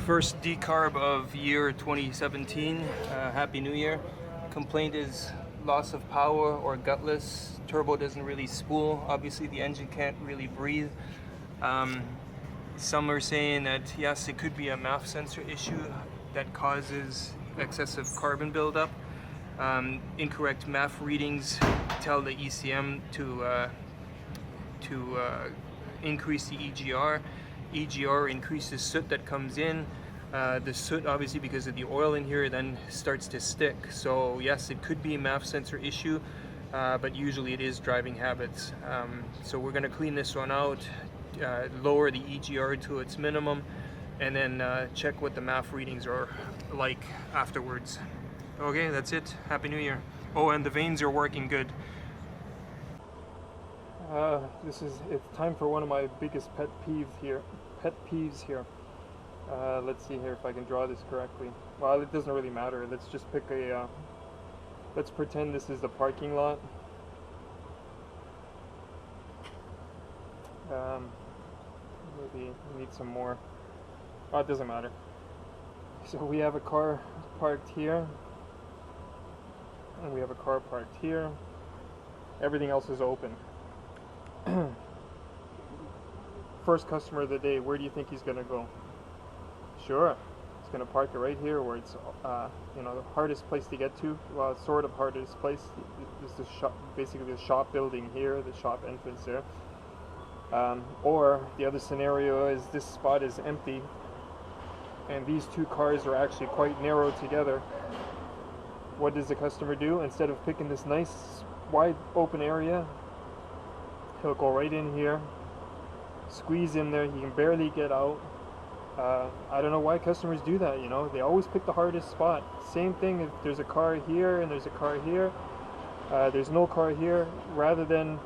First decarb of year 2017. Happy New Year. Complaint is loss of power or gutless. Turbo doesn't really spool. Obviously the engine can't really breathe. Some are saying that yes, it could be a MAF sensor issue that causes excessive carbon buildup. Incorrect MAF readings tell the ECM to increase the EGR. EGR increases soot that comes in. The soot, obviously because of the oil in here, then starts to stick. So yes, it could be a MAF sensor issue, but usually it is driving habits. So we're going to clean this one out, lower the EGR to its minimum, and then check what the MAF readings are like afterwards. Okay, that's it. Happy New Year. Oh, and the vanes are working good. It's time for one of my biggest pet peeves here. Let's see here if I can draw this correctly. Well, it doesn't really matter. Let's just pick a, let's pretend this is the parking lot. Maybe we need some more. Oh, it doesn't matter. So we have a car parked here, and we have a car parked here. Everything else is open. First customer of the day, where do you think he's going to go? Sure, he's going to park it right here where it's you know, the hardest place to get to. Well, sort of hardest place. This is the shop, basically the shop building here, the shop entrance there. Or the other scenario is this spot is empty and these two cars are actually quite narrow together. What does the customer do? Instead of picking this nice wide open area, he'll go right in here, squeeze in there. He can barely get out. I don't know why customers do that, you know. They always pick the hardest spot. Same thing if there's a car here and there's a car here. There's no car here. Rather than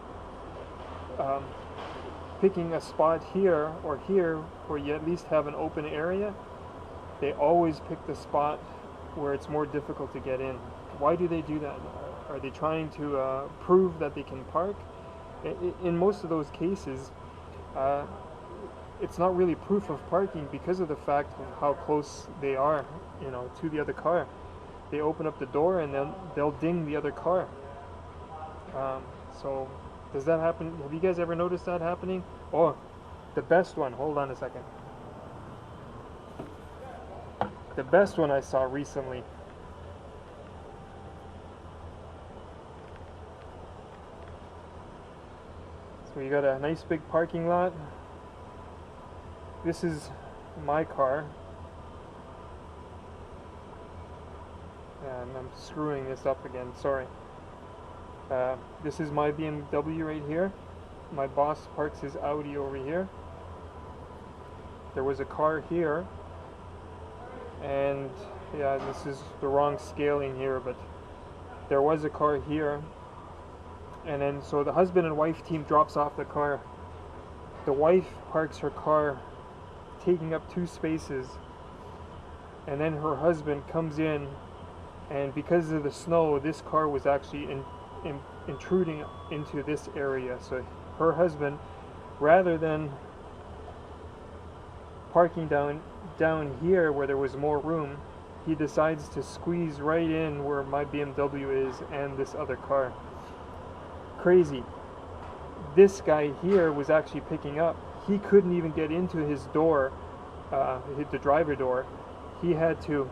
picking a spot here or here where you at least have an open area, they always pick the spot where it's more difficult to get in. Why do they do that? Are they trying to prove that they can park? In most of those cases, it's not really proof of parking because of the fact of how close they are, you know, to the other car. They open up the door and then they'll ding the other car. So does that happen? Have you guys ever noticed that happening? Oh, the best one. Hold on a second. The best one I saw recently. So you got a nice big parking lot. This is my car. And I'm screwing this up again, sorry. This is my BMW right here. My boss parks his Audi over here. There was a car here. And yeah, this is the wrong scaling here, but there was a car here. And then so the husband and wife team drops off the car. The wife parks her car taking up 2 spaces, and then her husband comes in, and because of the snow, this car was actually intruding into this area. So her husband, rather than parking down here where there was more room, he decides to squeeze right in where my BMW is and this other car. Crazy. This guy here was actually picking up. He couldn't even get into his door, the driver door. He had to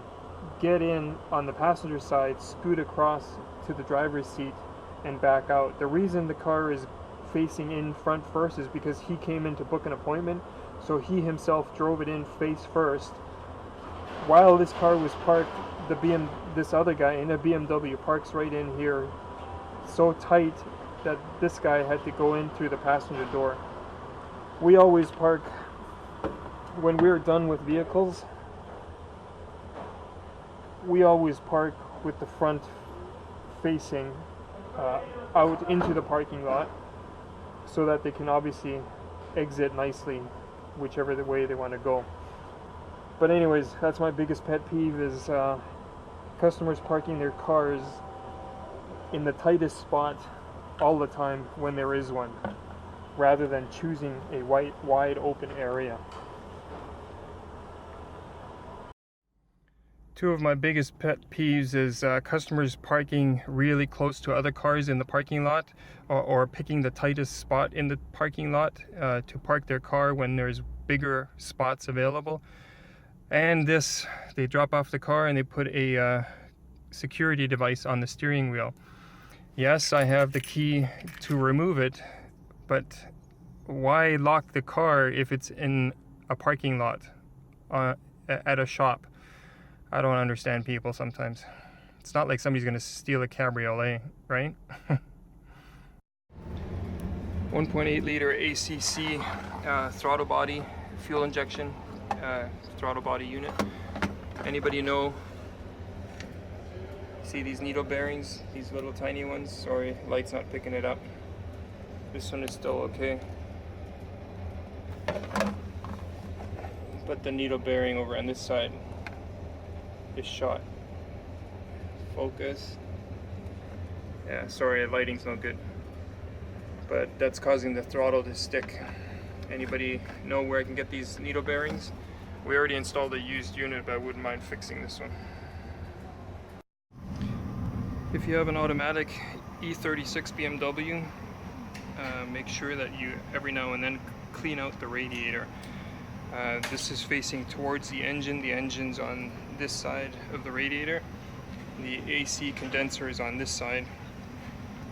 get in on the passenger side, scoot across to the driver's seat, and back out. The reason the car is facing in front first is because he came in to book an appointment, so he himself drove it in face first. While this car was parked, this other guy in a BMW parks right in here, so tight that this guy had to go in through the passenger door. We always park, when we're done with vehicles, we always park with the front facing out into the parking lot so that they can obviously exit nicely whichever the way they want to go. But anyways, that's my biggest pet peeve is customers parking their cars in the tightest spot all the time when there is one, rather than choosing a wide open area. Two of my biggest pet peeves is customers parking really close to other cars in the parking lot, or picking the tightest spot in the parking lot to park their car when there's bigger spots available. And this, they drop off the car and they put a security device on the steering wheel. Yes, I have the key to remove it, but why lock the car if it's in a parking lot at a shop? I don't understand people sometimes. It's not like somebody's gonna steal a cabriolet, right? 1.8 liter ACC throttle body, fuel injection throttle body unit. Anybody know? See these needle bearings? These little tiny ones? Sorry, light's not picking it up. This one is still okay. But the needle bearing over on this side is shot. Focus. Yeah, sorry, lighting's not good. But that's causing the throttle to stick. Anybody know where I can get these needle bearings? We already installed a used unit, but I wouldn't mind fixing this one. If you have an automatic E36 BMW, make sure that you every now and then clean out the radiator. This is facing towards the engine. The engine's on this side of the radiator. The AC condenser is on this side.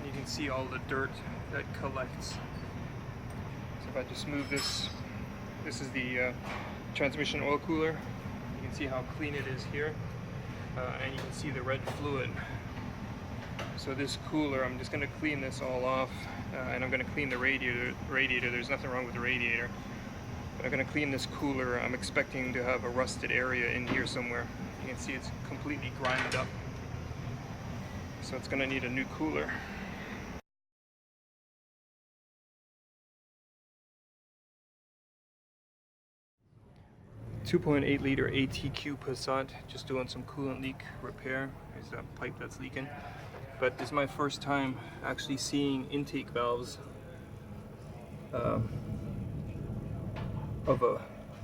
You can see all the dirt that collects. So if I just move this, this is the transmission oil cooler. You can see how clean it is here, and you can see the red fluid. So this cooler, I'm just going to clean this all off, and I'm going to clean the radiator. There's nothing wrong with the radiator. But I'm going to clean this cooler. I'm expecting to have a rusted area in here somewhere. You can see it's completely grinded up. So it's going to need a new cooler. .8 liter ATQ Passat, just doing some coolant leak repair. There's that pipe that's leaking. But this is my first time actually seeing intake valves of a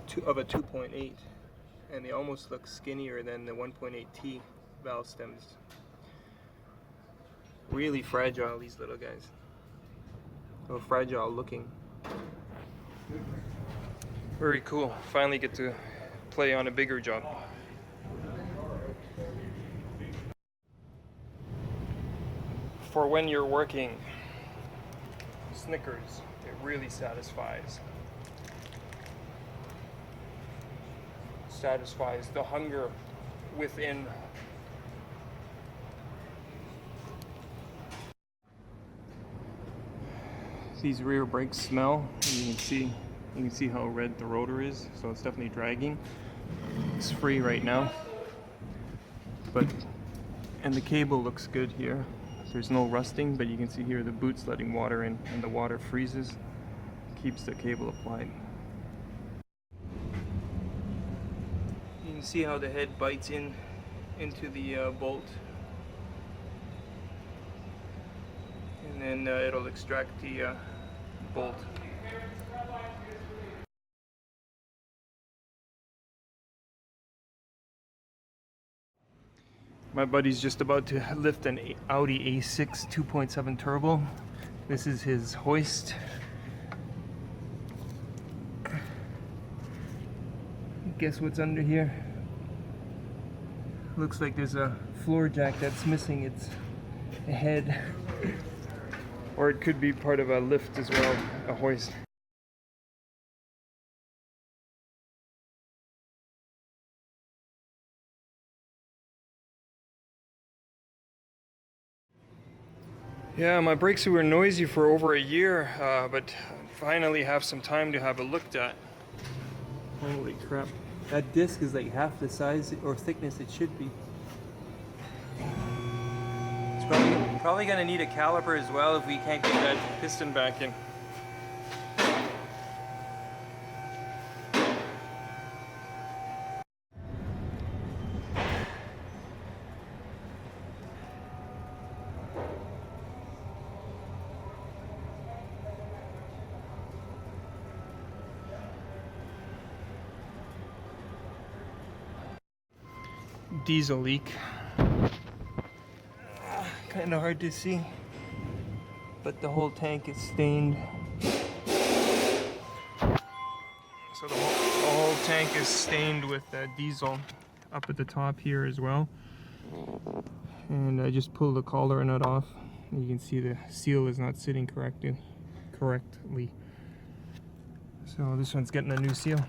2.8, and they almost look skinnier than the 1.8T valve stems. Really fragile, these little guys. So fragile looking. Very cool. Finally get to play on a bigger job. For when you're working, Snickers, it really satisfies. Satisfies the hunger within. These rear brakes smell. You can see how red the rotor is, so it's definitely dragging. It's free right now, and the cable looks good here. There's no rusting, but you can see here the boot's letting water in, and the water freezes, keeps the cable applied. You can see how the head bites into the bolt, and then it'll extract the bolt. My buddy's just about to lift an Audi A6 2.7 turbo. This is his hoist. Guess what's under here? Looks like there's a floor jack that's missing its head. Or it could be part of a lift as well, a hoist. Yeah, my brakes were noisy for over a year, but finally have some time to have a look at. Holy crap. That disc is like half the size or thickness it should be. It's probably going to need a caliper as well if we can't get that piston back in. diesel leak. Kind of hard to see, but the whole tank is stained. So the whole tank is stained with diesel up at the top here as well. And I just pulled the collar nut off. You can see the seal is not sitting correctly. So this one's getting a new seal.